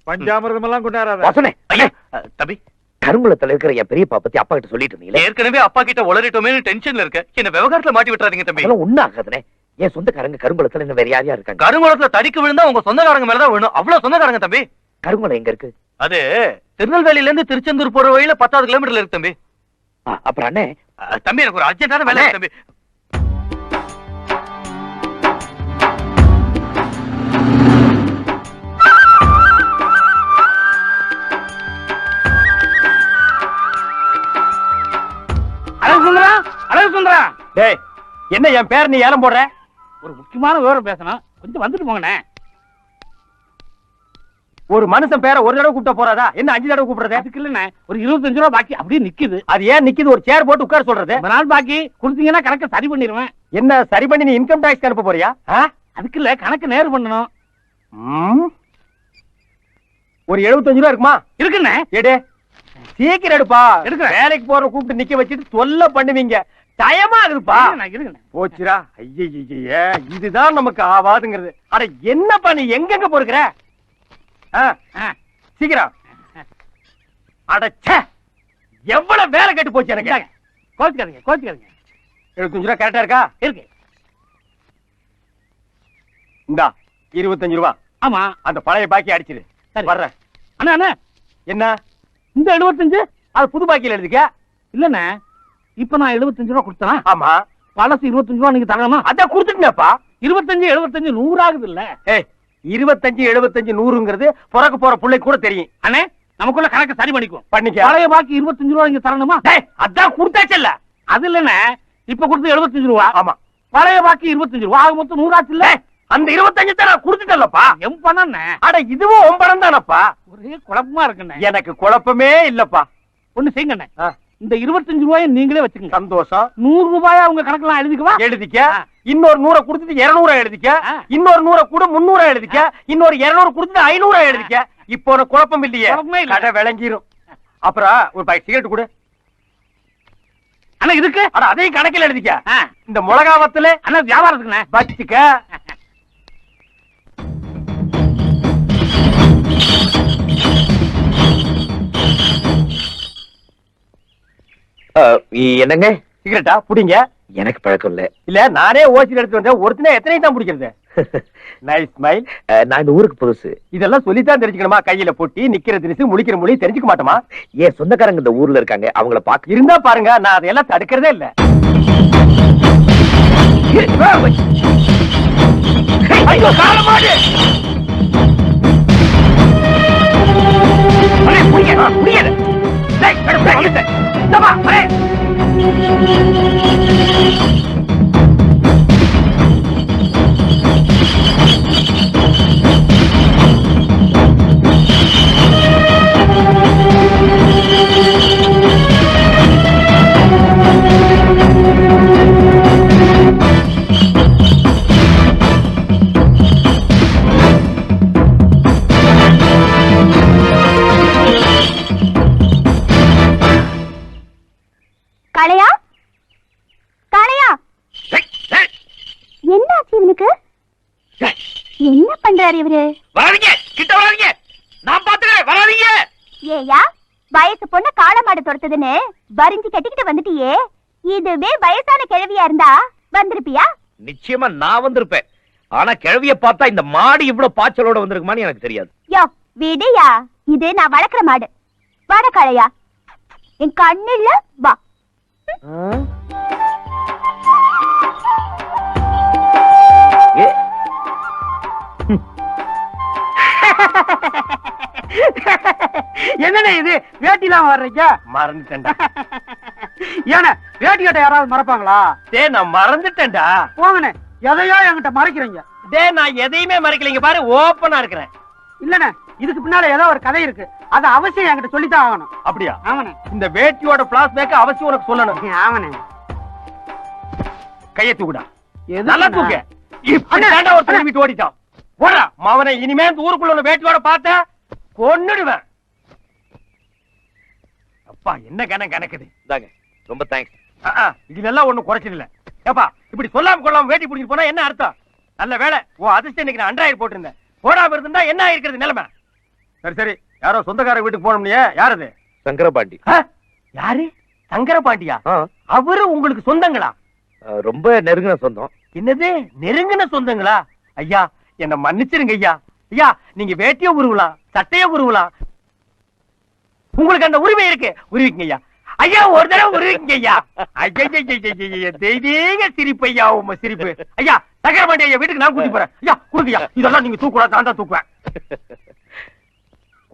பஞ்சாமிரதம் எல்லாம் கொண்டாடாத. தம்பி, கருங்குளத்துல இருக்கிற என் பெரியப்பா பத்தி அப்பா கிட்ட சொல்லிட்டு இருந்தீங்களே. ஏற்கனவே அப்பா கிட்ட உளறிட்டோமே டென்ஷன்ல இருக்க. என்ன விவகாரத்துல மாட்டி விட்டுறாதீங்க தம்பி. ஒண்ணு ஆகாதுனே. என் சொந்தக்காரங்க கருங்குளத்துல இன்னும் வேற யாரையா இருக்காங்க? கருங்குளத்துல தடிக்கு விழுந்தா உங்க சொந்தக்காரங்க மேலதான் வேணும். அவ்வளவு சொந்தக்காரங்க தம்பி. கருங்குளம் எங்க இருக்கு? அது திருநெல்வேலியில இருந்து திருச்செந்தூர் போற வழியில 10 கிலோமீட்டர்ல இருக்கு தம்பி. அப்புறம் அண்ணே, தம்பி எனக்கு ஒரு அர்ஜென்டான வேலை தம்பி. என்ன என் பேர் நீ ஏலம் போடுற? ஒரு முக்கியமான விவரம் பேசணும், கொஞ்சம் வந்துட்டு போங்கண்ணே. ஒரு மனுஷன் பேரை ஒரு தடவை கூப்பிட்ட போறாதா? என்ன 5 தடவை கூப்பிடுறது? அதுக்கு இல்லண்ணே, ஒரு 25 ரூபா பாக்கி அப்படியே நிக்குது. அது ஏன் நிக்குது? ஒரு சேர் போட்டு உட்கார சொல்றது. ஒரு நாள் பாக்கி கொடுத்தீங்கன்னா கணக்கு சரி பண்ணிடுவேன். என்ன சரி பண்ணி நீ இன்கம் டாக்ஸ் அனுப்ப போறியா? அதுக்கு இல்ல, கணக்கு நேர் பண்ணணும். ஒரு 75 ரூபா இருக்குமா? இருக்குண்ணே. எடு, சீக்கிரம் எடுப்பா. எடுக்க வேலைக்கு போற கூப்பிட்டு நிக்க வச்சுட்டு தொல்லை பண்ணுவீங்க. டயமா இருக்குப்பா. போச்சுரா. ஐய, இதுதான் நமக்கு ஆவாதுங்கிறது. அட என்னப்பா நீ எங்கெங்க போறீங்க? சீக்கிரம். அடச்சே, எவ்வளவு வேலை கெட்டு போச்சு எனக்கு. கோச்சுக்காதீங்க. 75 ரூபா கரெக்டா இருக்கா? இருக்கு. இந்தா 25 ரூபா. ஆமா, அந்த பழைய பாக்கி அடிச்சிரு. வர்றேன். அண்ணா என்ன இந்த 75? அது புது பாக்கியில எழுதிக்க. இல்லண்ணே, இப்ப நான் 75 ரூபா கொடுத்தேன். ஆமா, பழசு 25 ரூபா நீங்க தரணுமா? அதான் கொடுத்துட்டேன்ப்பா. 25 75 100 ஆகுது இல்ல? 25 75 100ங்கிறது பிறக்க போற பிள்ளை கூட தெரியும். அண்ணே, நமக்குள்ள கணக்கு சரி பண்ணிக்குவோம். பண்ணிக்க. பழைய பாக்கி 25 ரூபா நீங்க தரணுமா? அதான் கொடுத்தாச்சு இல்ல? அது இல்லண்ணே, இப்ப கொடுத்து 75 ரூபா. ஆமா, பழைய பாக்கி 25 ரூபா. ஆக மொத்தம் 100 ஆச்சு இல்ல? அந்த 25 தான் நான் கொடுத்துட்டேன்லப்பா. எம் பணம். அட இதுவும் உன் பணம் தானப்பா. ஒரே குழப்பமா இருக்குண்ணே. எனக்கு குழப்பமே இல்லப்பா. ஒண்ணு செய்யுங்கண்ணே, இந்த 25 ரூபாயை நீங்களே வச்சுக்கோங்க. சந்தோஷம். 100 ரூபாயா உங்க கணக்கெல்லாம் எழுதிக்குவா? எழுதிக்க. இன்னொரு 100 கொடுத்துட்டு 200 எழுதிக்க. இன்னொரு 100 கூட 300 எழுதிக்க. இன்னொரு 200 கொடுத்துட்டு 500 எழுதிக்க. இப்போ ஒரு குழப்பம் இல்லையே. கடை விளங்கிரும். அப்புறம் ஒரு பாக்கெட் சிகரெட் கொடு. அண்ணா இதுக்கு? அட அதையும் கணக்கில் எழுதிக்க. இந்த மிளகாவத்துல அண்ணா வியாபாரத்துக்குண்ணே வச்சுக்க. என்னங்க சிகரெட்டா? புடிங்க. எனக்கு பழக்கம் இல்ல. இல்ல, நானே ஓசில எடுத்து வந்தேன். ஒருத்தனே எத்தனை தான் பிடிக்கிறது? Nice smile. நான் இந்த ஊருக்கு புதுசு. இதெல்லாம் சொல்லித்தான் தெரிஞ்சுக்கணுமா? கையில பொட்டி, நிக்கிற திரிசு, முழிக்கிற மொழி தெரிஞ்சுக்க மாட்டோமா? ஏன் சொந்தக்காரங்க இந்த ஊர்ல இருக்காங்க, அவங்கள பாக்க இருந்தா பாருங்க. நான் அதையெல்லாம் தடுக்கிறதே இல்ல. ஐயோ காலமாடு. முடியாது. காளையா, காளையா, என்ன ஆச்சு இவனுக்கு? என்ன பண்றாரு இவரு? வராதீங்க, கிட்ட வராதீங்க. நான் பாத்துக்கிறேன், வராதீங்க. ஏயா, வயசு பொண்ணு காளமாடு துரத்துதுன்னு வரிஞ்சு கட்டிக்கிட்டு வந்துட்டியே. இதுவே வயசான கிழவியா இருந்தா வந்திருப்பியா? நிச்சயமா நான் வந்திருப்பேன். ஆனா கிழவிய பார்த்தா இந்த மாடு இவ்வளவு பாய்ச்சலோட வந்திருக்குமான்னு எனக்கு தெரியாது. யோ விடியா, இது நான் வளர்க்கிற மாடு. வாட காளையா, என் கண்ணில்ல வா. என்னண்ணே இது? வேட்டிலாம் வர்றீங்க? மறந்துட்டேன்டா. ஏன்னா வேட்டி கட்ட யாராவது மறப்பாங்களா? டே நான் மறந்துட்டேன்டா. போங்கண்ணே, எதையோ என்கிட்ட மறைக்கிறீங்க. டே நான் எதையுமே மறைக்கலைங்க, பாரு ஓப்பனா இருக்கிறேன். இல்லண்ணே, இதுக்கு பின்னால ஏதோ ஒரு கதை இருக்கு. அது அவசியம் என்கிட்ட சொல்லித்தான் ஆகணும். அப்படியா? ஆமாண்ணே. இந்த வேட்டியோட பிளாஸ்பேக் அவசியம் உனக்கு சொல்லணும். ஆமாண்ணே. கையை தூக்குடா. நல்லா தூக்கு. இப்படி தாண்டா ஒரு தடவை விட்டு ஓடிட்டான். ஓடா மவனை, இனிமே இந்த ஊருக்குள்ள உள்ள வேட்டியோட பார்த்த கொன்னுடுவேன். அப்பா என்ன கணக்குது. ரொம்ப தேங்க்ஸ். இதுல ஒண்ணும் குறைச்சல. ஏப்பா இப்படி சொல்லாம கொள்ளாம வேட்டி பிடிச்சிட்டு போனா என்ன அர்த்தம்? நல்ல வேலை ஓ அதிர்ஷ்டம் இன்னைக்கு நான் 2000 போட்டிருந்தேன். போடாம இருந்தா என்ன ஆயிருக்கிறது நிலைமை? சரி சரி, யாரோ சொந்தக்கார வீட்டுக்கு போனோம்னியே, யார் அது? சங்கரபாண்டி. யாரு? சங்கரபாண்டியா? அவரு உங்களுக்கு சொந்தங்களா? ரொம்ப நெருங்கின சொந்தம். என்னது நெருங்கின சொந்தங்களா? ஐயா என்ன மன்னிச்சிருங்க ஐயா. ஐயா நீங்க வேட்டிய உருவலாம், சட்டைய உருவலாம், உங்களுக்கு அந்த உரிமை இருக்கு, உருவிங்க ஐயா. ஐயா ஒரு தடவை உருவிங்க ஐயா. ஐயா தெய்வீக சிரிப்பு ஐயா, உங்க சிரிப்பு. ஐயா சங்கரபாண்டி ஐயா வீட்டுக்கு நான் கூட்டி போறேன். ஐயா கொடுங்க ஐயா, இதெல்லாம் நீங்க தூக்கூடாது, நான் தான் தூக்குவேன்.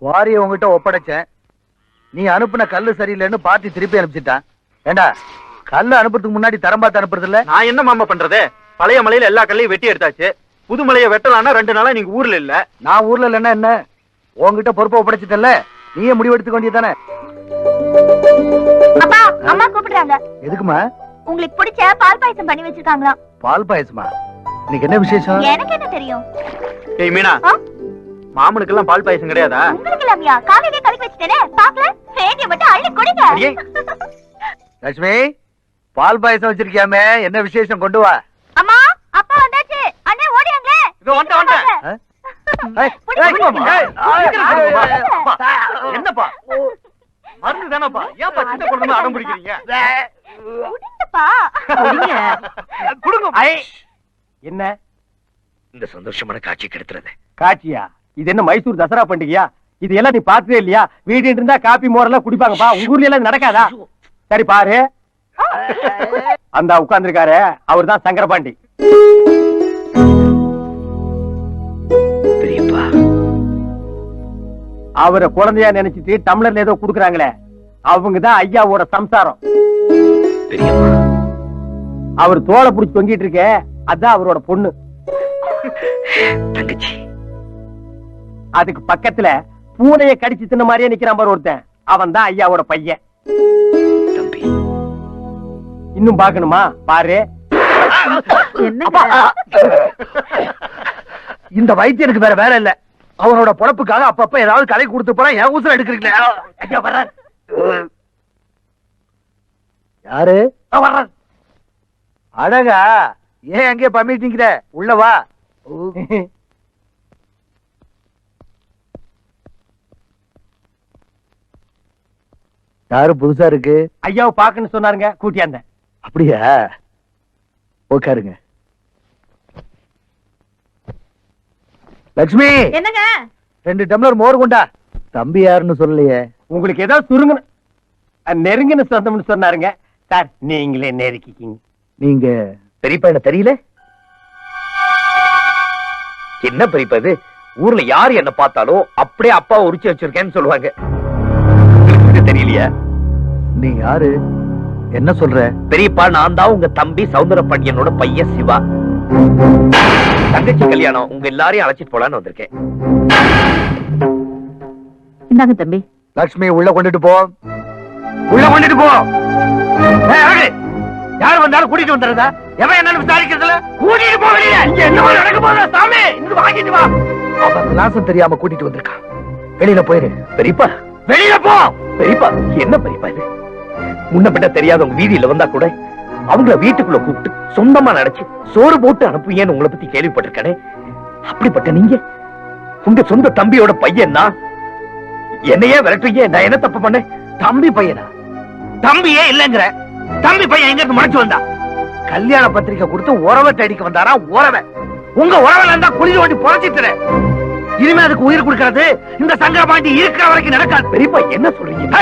குவாரிய உங்ககிட்ட ஒப்படைச்சேன், நீ அனுப்புன கல்லு சரியில்லைன்னு பார்ட்டி திருப்பி அனுப்பிச்சிட்டான். ஏண்டா கல்லு அனுப்புறதுக்கு முன்னாடி தரம் பார்த்து அனுப்புறது இல்ல? நான் என்ன மாமா பண்றது? பழைய மலையில எல்லா கல்லையும் வெட்டி எடுத்தாச்சு. புது மலையை வெட்டலான்னா 2 நாளா நீங்க ஊர்ல இல்ல. நான் ஊர்ல இல்லைன்னா என்ன, உங்ககிட்ட பொறுப்பை ஒப்படைச்சிட்டல, நீயே முடிவெடுத்துக்க வேண்டியதானே. அப்பா அம்மா கூப்பிடுறாங்க. எதுக்குமா? உங்களுக்கு பிடிச்ச பால் பாயசம் பண்ணி வச்சிருக்காங்களாம். பால் பாயசமா? இன்னைக்கு என்ன விசேஷம்? எனக்கு என்ன தெரியும்? ஏய் மீனா, மாமனுக்கு எல்லாம் பால் பாயசம் கிடையாதா? உங்களுக்கு இல்லாமையா? காலையிலே கலக்கி வச்சிட்டேனே, பாக்கல? வேண்டிய மட்டும் அள்ளி குடிங்க. லட்சுமி, பால் பாயசம் வச்சிருக்கியாமே, என்ன விசேஷம்? கொண்டு வா. அம்மா அப்பா வந்தாச்சு. அண்ணே ஓடியாங்களே. இதோ வந்துட்டேன். என்னப்பா மருந்து தானப்பா, ஏன்பா சின்ன குழந்தை அடம் பிடிக்கிறீங்க? கொடுங்க. என்ன இந்த சந்தோஷமான காட்சி கெடுத்துறது. காட்சியா? இது என்ன மைசூர் தசரா பண்டிகையா? இது எல்லாம் நீ பார்த்ததே இல்லையா? வீடு இருந்தா காப்பி மோரெல்லாம் குடிப்பாங்கப்பா, உங்க ஊர்ல எல்லாம் நடக்காதா? சரி பாரு, அந்த உட்கார்ந்துருக்காரு அவர் தான் சங்கரபாண்டி. பெரியப்பா, அவரை குழந்தையா நினைச்சிட்டு டம்ளர்ல ஏதோ குடுக்குறாங்களே, அவங்கதான் ஐயாவோட சம்சாரம். பெரியப்பா, அவர் தோலை புடிச்சு தொங்கிட்டு இருக்க, அதான் அவரோட பொண்ணு. தங்கச்சி. அதுக்கு பக்கத்துல பூனைய கடிச்சு தின்ன மாதிரியே நிக்கிறான் பாரு ஒருத்தன், அவன் தான் ஐயாவோட பையன். தம்பி, இன்னும் பாக்கணுமா? பாரு. இந்த வைத்தியனுக்கு வேற வேலை இல்ல, அவனோட பொழப்புக்காக அப்பப்ப ஏதாவது கலை கொடுத்து போனா என் ஊசல் எடுக்கிறீங்களே. ஐயா வர்றார். யாரு வர்றார். அழகா? ஏன் அங்கே பம்மிட்டீங்கிற? உள்ள வா. யாரு புதுசா இருக்கு? ஐயாவை பாக்கன்னு சொன்னாருங்க, கூட்டியாந்தேன். அப்படியா? உட்காருங்க. லட்சுமி, என்னங்க? 2 டம்ளர் மோர் கொண்டா. தம்பி யாருன்னு சொல்லலையே. உங்களுக்கு ஏதாவது சுருங்கன்னு நெருங்கின சொந்தம்னு சொன்னாருங்க. சார் நீங்களே நெருக்கிக்கிங்க. நீங்க பெரியப்பா என்ன தெரியல? என்ன பெரியப்பா இது? ஊர்ல யாரு என்ன பார்த்தாலும் அப்படியே அப்பா உரிச்சு வச்சிருக்கேன்னு சொல்லுவாங்க. தெரியலையா? நீ யாரு? என்ன சொல்ற? பெரியப்பா, நான் தான் உங்க தம்பி சௌந்தரபாண்டியனோட பையன் சிவா. தங்கச்சி கல்யாணம், உங்க எல்லாரையும் அழைச்சிட்டு போலான்னு வந்திருக்கேன். இந்தாங்க தம்பி. லட்சுமி உள்ள கொண்டுட்டு போ. உள்ள கொண்டுட்டு போ. யார் வந்தாலும் கூட்டிட்டு வந்துடுறதா? எவன் என்னன்னு விசாரிக்கிறதுல கூட்டிட்டு போக வெளியே. இங்க என்ன நடக்க போதா சாமி? இங்க வாங்கிட்டு வா. அவன் விலாசம் தெரியாம கூட்டிட்டு வந்திருக்கான். வெளியில போயிரு. பெரியப்பா, வெளியில போ. பெரியப்பா, என்ன பெரியப்பா இது? முன்ன பின்ன தெரியாதவங்க வீதியில வந்தா கூட அவங்கள வீட்டுக்குள்ள கூப்பிட்டு சொந்தமா நினைச்சு சோறு போட்டு அனுப்புங்கன்னு உங்களை பத்தி கேள்விப்பட்டிருக்கேனே. அப்படிப்பட்ட நீங்க உங்க சொந்த தம்பியோட பையன்னா என்னையே விரட்டுவீங்க. நான் என்ன தப்பு பண்ணேன்? தம்பி பையனா? தம்பியே இல்லங்கிற. தம்பி பையன் எங்க இருந்து முளைச்சு வந்தா? கல்யாண பத்திரிக்கை கொடுத்து உறவை தேடிக்க வந்தாரா? உறவை உங்க உறவுல இருந்தா குளிர் ஓட்டி பொழைச்சிட்டு. இனிமே அதுக்கு உயிர் கொடுக்கறது இந்த சங்கரபாண்டி இருக்கிற வரைக்கும் நடக்காது. பெரியப்பா, என்ன சொல்றீங்க?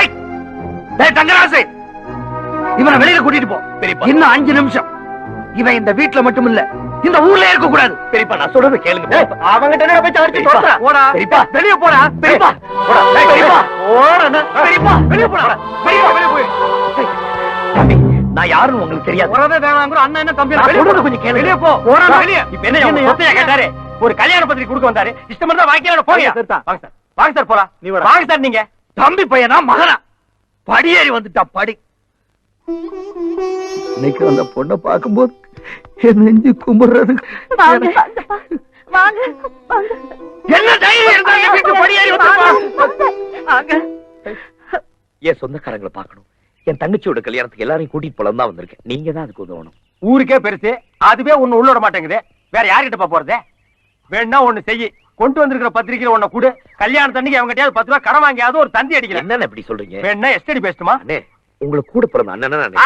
தங்கராசு, இவனை வெளியில கூட்டிட்டு போ. பெரியப்பா, இன்னும் 5 நிமிஷம் இவன் இந்த வீட்டுல மட்டும் இல்ல, இந்த ஊர்ல இருக்க கூடாது. பெரியப்பா, நான் சொல்றத கேளுங்க. அவங்கிட்ட என்ன போய் அடிச்சு தோற்றா? போடா பெரியப்பா, வெளிய போடா. பெரியப்பா, போடா. பெரியப்பா, போடா. பெரியப்பா வெளிய போடா. பெரியப்பா வெளிய போய். தம்பி, நான் யாருன்னு உங்களுக்கு தெரியாது. உறவே வேணாம்ங்கற அண்ணன் என்ன தம்பி? நான் சொல்றது கொஞ்சம் கேளுங்க. வெளிய போ. போடா வெளிய. இப்ப என்ன சொத்தையா கேட்டாரு? ஒரு கல்யாண பத்திரிக்கை கொடுக்க வந்தாரு. இஷ்டம் இருந்தா வாங்கிக்கல போங்க. வாங்க சார். வாங்க சார் போலாம். நீ வாங்க சார். நீங்க தம்பி பையனா மகனா? படியேறி வந்துட்டா படி. இன்னைக்கு அந்த பொண்ணை பார்க்கும்போது என் நெஞ்சு கும்பிடுறது. வாங்க வாங்க வாங்க. என்ன தைரியம் இருந்தா என் வீட்டு படியேறி வந்துப்பா. என் சொந்தக்காரங்களை பார்க்கணும். என் தங்கச்சியோட கல்யாணத்துக்கு எல்லாரையும் கூட்டிட்டு போலாம் தான் வந்திருக்கேன். நீங்க தான் அதுக்கு உதவணும். ஊருக்கே பெருசு, அதுவே ஒண்ணு உள்ள விட மாட்டேங்குது. வேற யார்கிட்ட போறது? வேணா ஒண்ணு செய்யி, கொண்டு வந்திருக்கிற பத்திரிக்கையில உன்னை கூட கல்யாணத்தன்னைக்கு அவங்க கிட்டயாவது 10 ரூபாய் கடன் வாங்கியாவது ஒரு தந்தி அடிக்கல. என்னன்னு இப்படி சொல்றீங்க? வேணா எஸ்டடி பேசட்டுமா? அண்ணே, உங்களுக்கு கூட பிறந்த அண்ணனா நானு.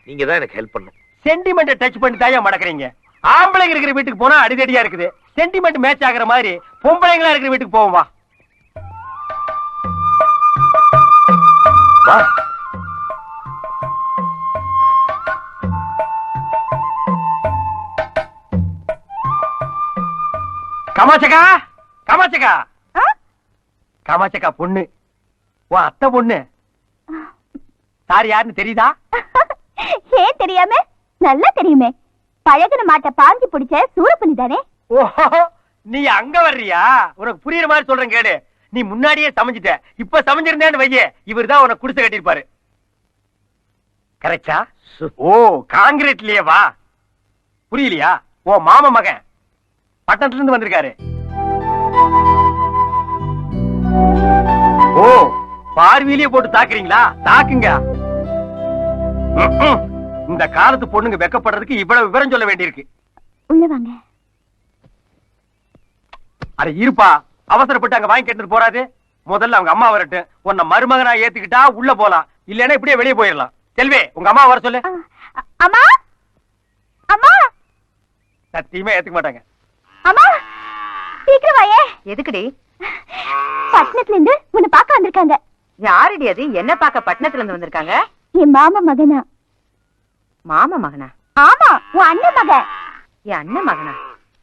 நீங்க தான் எனக்கு ஹெல்ப் பண்ணணும். சென்டிமெண்ட் டச் பண்ணி தாயா மடக்குறீங்க. ஆம்பளைங்க இருக்கிற வீட்டுக்கு போனா அடிதடியா இருக்குது. சென்டிமெண்ட் மேட்ச் ஆகுற மாதிரி பொம்பளைங்களா இருக்கிற வீட்டுக்கு போவோம் வா. வா. காமாட்சக்கா, காமாட்சக்கா, காமாட்சக்கா பொண்ணு, உன் அத்தை பொண்ணு. சார் யாருன்னு தெரியுதா? ஏன் தெரியாம? நல்லா தெரியுமே. பழகுன மாட்ட பாஞ்சு பிடிச்ச சூரப்புலி தானே. ஓஹோ, நீ அங்க வர்றியா? உனக்கு புரியுற மாதிரி சொல்றேன் கேடு. நீ முன்னாடியே சமைஞ்சிட்ட, இப்ப சமைஞ்சிருந்தேன்னு வையே, இவர்தான் உனக்கு குடிசை கட்டிருப்பாரு. கரெக்டா? ஓ, காங்கிரீட்லயே வா. புரியலையா? ஓ மாமா மகன் பட்டணத்துல இருந்து வந்திருக்காரு. ஓ, பார்வையிலேயே போட்டு தாக்குறீங்களா? தாக்குங்க. இந்த காலத்து பொண்ணுங்க வெக்கப்படுறதுக்கு இவ்வளவு விவரம் சொல்ல வேண்டியிருக்கு. உள்ள வாங்க. அட இருப்பா, அவசரப்பட்டு அங்க வாங்கி கேட்டு போறாது. முதல்ல அவங்க அம்மா வரட்டும். உன்னை மருமகனா ஏத்துக்கிட்டா உள்ள போலாம், இல்லன்னா இப்படியே வெளியே போயிடலாம். செல்வி, உங்க அம்மா வர சொல்லு. அம்மா, அம்மா. சத்தியமா ஏத்துக்க மாட்டாங்க. அம்மா, சீக்கிரம் வாயே. எதுக்குடி? பட்டணத்துல இருந்து உன்னை பார்க்க வந்திருக்காங்க. யாருடி அது? என்ன பார்க்க பட்டணத்துல இருந்து வந்திருக்காங்க? என் மாமா மகனா. மாமா மகனா? ஆமா, உன் அண்ணன் மகன். என் அண்ணன் மகனா?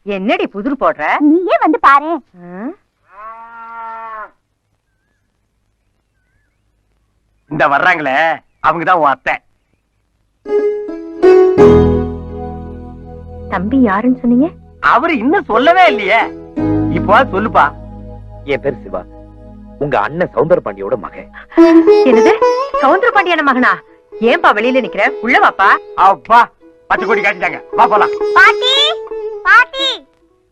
என்னடி புதிர் போடுற? நீயே வந்து பாரு. இந்த வர்றாங்களே, அவங்கதான் உன் அத்தை. தம்பி யாருன்னு சொன்னீங்க? அவரு இன்னும் சொல்லவே இல்லையே. இப்போ சொல்லுப்பா. என் பேர் சிவா, உங்க அண்ணன் சௌந்தர பாண்டியோட மகன். என்னது? சௌந்தர பாண்டியான மகனா? ஏன்பா வெளியில நிக்கிற? உள்ள வாப்பா. அப்பா, பச்சை கொடி காட்டிட்டாங்க. வா போலாம். பாட்டி, பாட்டி.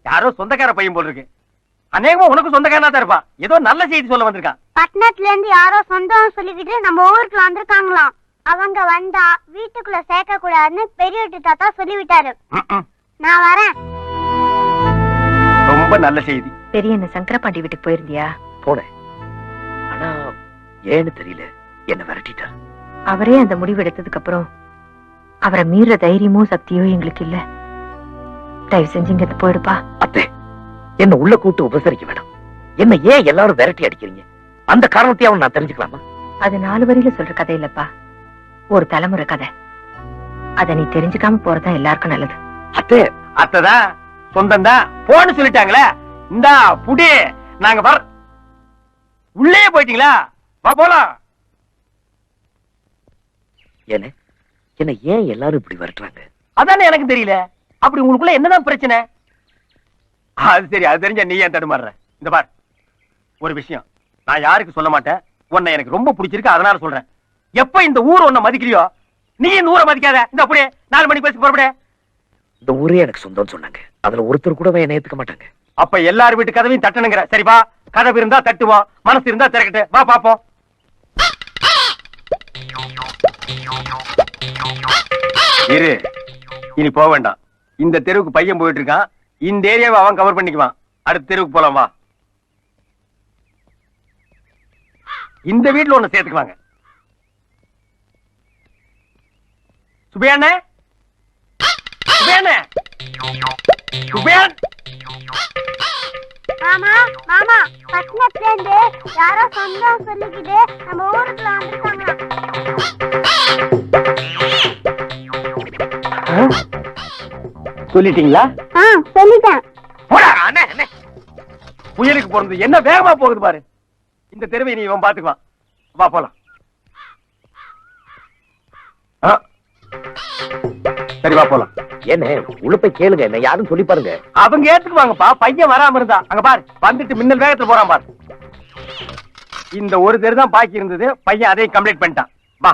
யாரோ சொந்தக்கார பையன் போல் இருக்கு. அநேகமா உனக்கு சொந்தக்காரனா தான் இருப்பான். ஏதோ நல்ல செய்தி சொல்ல வந்திருக்கான். பட்டணத்துல இருந்து யாரோ சொந்தம் சொல்லிக்கிட்டு நம்ம ஊருக்கு வந்திருக்காங்களாம். அவங்க வந்தா வீட்டுக்குள்ள சேர்க்க கூடாதுன்னு பெரிய தாத்தா சொல்லிவிட்டாரு. நான் வரேன். ரொம்ப நல்ல செய்தி. பெரிய என்ன சங்கரபாண்டி வீட்டுக்கு போயிருந்தியா? போனேன், ஆனா ஏன்னு தெரியல, என்ன விரட்டிட்டார். அவரே அந்த முடிவு எடுத்ததுக்கு அப்புறம் அவரை மீற தைரியமோ சக்தியோ எங்களுக்கு இல்ல. தயவு செஞ்சு இங்க போயிடுப்பா. அத்தை, என்ன உள்ள கூட்டு உபசரிக்க வேண்டாம். என்ன ஏன் எல்லாரும் விரட்டி அடிக்கிறீங்க? அந்த காரணத்தையாவும் நான் தெரிஞ்சுக்கலாமா? அது 4 வரியில சொல்ற கதை இல்லப்பா, ஒரு தலைமுறை கதை. அத நீ தெரிஞ்சுக்காம போறதா எல்லாருக்கும் நல்லது. அத்தை, அத்தைதான் சொந்தம் தான் போன்னு சொல்லிட்டாங்களே. இந்தா புடி, நாங்க வர. உள்ளே போயிட்டீங்களா? வா போலாம். என்ன ஏன் எல்லாரும் இப்படி விரட்டுறாங்க? அதானே எனக்கு தெரியல. அப்படி உங்களுக்குள்ள என்னதான் பிரச்சனை? அது சரி, அது தெரிஞ்ச நீ ஏன் தடுமாறுற? இந்த பார், ஒரு விஷயம் நான் யாருக்கு சொல்ல மாட்டேன். உன்னை எனக்கு ரொம்ப பிடிச்சிருக்கு, அதனால சொல்றேன். எப்ப இந்த ஊர் உன்னை மதிக்கலையோ, நீ இந்த ஊரை மதிக்காத. இந்த அப்படியே 4 மணிக்கு பேசி புறப்பட. இந்த ஊரே எனக்கு சொந்தம்னு சொன்னாங்க, அதுல ஒருத்தர் கூட என்ன ஏத்துக்க மாட்டாங்க. அப்ப எல்லார் வீட்டு கதவையும் தட்டணுங்கிற. சரிப்பா, கதவு இருந்தா தட்டுவோம், மனசு இருந்தா திறக்கட்டு. வா பாப்போம். இரு, இனி போக வேண்டாம். இந்த தெருவுக்கு பையன் போயிட்டு இருக்கான். இந்த ஏரியாவை அவன் கவர் பண்ணிக்குவான். அடுத்த தெருவுக்கு போலாம் வா. இந்த வீட்டுல ஒண்ணு சேர்த்துக்குவாங்க. சுபையாண்ணே, சுபையாண்ணே, சுபையான். மாமா, மாமா, பட்டணத்துல இருந்து யாரோ சொந்தம் சொல்லிக்கிட்டு நம்ம ஊருக்குள்ள வந்திருக்காங்க. சொல்லிட்டீங்களா? சொல்லிட்டேன். போடா. அண்ணே, அண்ணே, புயலுக்கு போறது என்ன வேகமா போகுது பாரு. இந்த தெருவை நீ இவன் பாத்துக்குவான். வா போலாம். சரி வா போலாம். என்ன உள்ள போய் கேளுங்க, என்ன யாரும் சொல்லி பாருங்க. அவங்க ஏத்துக்குவாங்கப்பா. பையன் வராம இருந்தா அங்க பாரு, வந்துட்டு மின்னல் வேகத்துல போறான் பாரு. இந்த ஒரு தெரு தான் பாக்கி இருந்தது. பையன் அதையும் கம்ப்ளீட் பண்ணிட்டான். வா.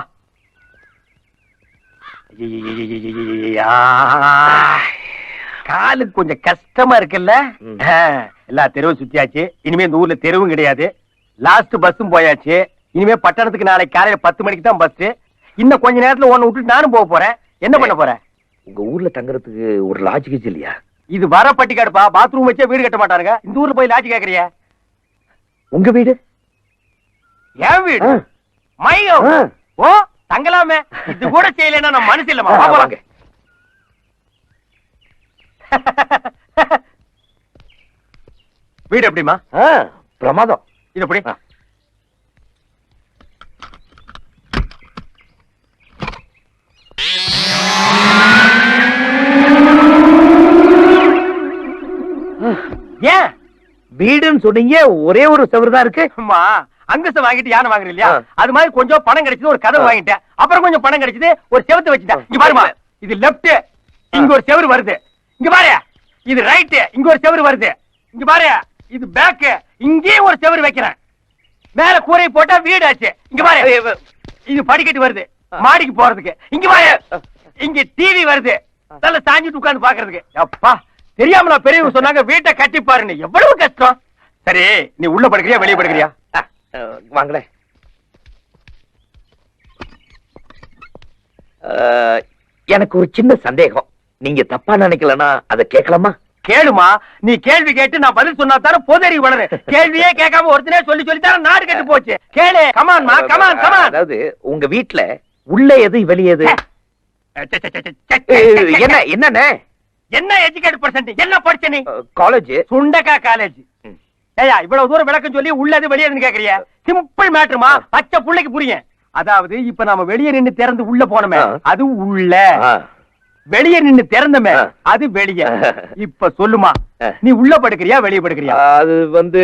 காலுக்கு கொஞ்சம் கஷ்டமா இருக்குல்ல? எல்லா தெருவும் சுத்தியாச்சு. இனிமே இந்த ஊர்ல தெருவும் கிடையாது. லாஸ்ட் பஸ்ஸும் போயாச்சு. இனிமே பட்டணத்துக்கு நாளைக்கு காலையில 10 மணிக்கு தான் பஸ். இன்னும் கொஞ்ச நேரத்துல ஒன்னு விட்டுட்டு நானும் போக போறேன். என்ன பண்ண போற? உங்க ஊர்ல தங்குறதுக்கு ஒரு லாட்ஜ் இல்லையா? இது வர பட்டிக்காடுப்பா, பாத்ரூம் வச்சே வீடு கட்ட மாட்டாருங்க. இந்த ஊர்ல போய் லாட்ஜ் கேக்குறிய? உங்க வீடு? என் வீடு, ஆ. மையோ. ஆ. ஓ தங்கலாமே. இது கூட செய்யலைன்னா நான் மனசு இல்லமா. வாங்க. வீடு எப்படிமா? பிரமாதம். இது எப்படி? ஆ. ஏன் வீடுன்னு சொன்னீங்க, ஒரே ஒரு செவரு தான் இருக்கு. அம்மா அங்கசம் வாங்கிட்டு யானை வாங்குற இல்லையா? ஆ. அது மாதிரி கொஞ்சம் பணம் கிடைச்சது, ஒரு கதவு ஆ. வாங்கிட்டேன். அப்புறம் கொஞ்சம் பணம் கிடைச்சது, ஒரு செவத்தை வச்சுட்டேன். இங்க பாருமா, இது லெப்ட், இங்க ஒரு செவரு வருது. இங்க பாரு, இது ரைட், இங்க ஒரு செவரு வருது. இங்க பாரு, இது பேக், இங்கேயும் ஒரு செவரு வைக்கிறேன். மேல கூரை போட்டா வீடு ஆச்சு. இங்க பாரு, இது படிக்கட்டு வருது மாடிக்கு போறதுக்கு. இங்க பாரு, இங்க டிவி வருது, நல்ல சாஞ்சிட்டு உட்கார்ந்து பாக்குறதுக்கு. அப்பா தெரியாமல பெரியவங்க சொன்னாங்க வீட்டை கட்டி பாருன்னு. எவ்வளவு கஷ்டம். சரி, நீ உள்ள படுக்கிறியா வெளியே படுக்கிறியா? வாங்களேன். எனக்கு ஒரு சின்ன சந்தேகம். நீங்க தப்பா நினைக்கலனா அதை கேட்கலாமா? கேளுமா. நீ கேள்வி கேட்டு நான் பதில் சொன்னா தானே பொதறி வளரு. கேள்வியே கேட்காம ஒருத்தனே சொல்லி சொல்லி தானே நாடு கெட்டு போச்சு. கேளு. கமான்மா, கமான் கமான். அதாவது உங்க வீட்ல உள்ள எது வெளியே எது? என்ன என்னண்ணே? என்ன எஜுகேட் பர்சன்ட்? என்ன படிச்ச நீ? காலேஜ். சுண்டக்கா காலேஜ். ஏயா இவ்வளவு தூரம் விளக்கம் சொல்லி உள்ளது வெளியேன்னு கேக்குறியா? சிம்பிள் மேட்டர்மா, பச்சை புள்ளைக்கு புரியும். அதாவது இப்ப நாம வெளியே நின்னு திறந்து உள்ள போனோமே, அது உள்ள. வெளியே நின்னு திறந்தமே, அது வெளியே. இப்ப சொல்லுமா, நீ உள்ள படுக்கிறியா வெளியே படுக்கிறியா? அது வந்து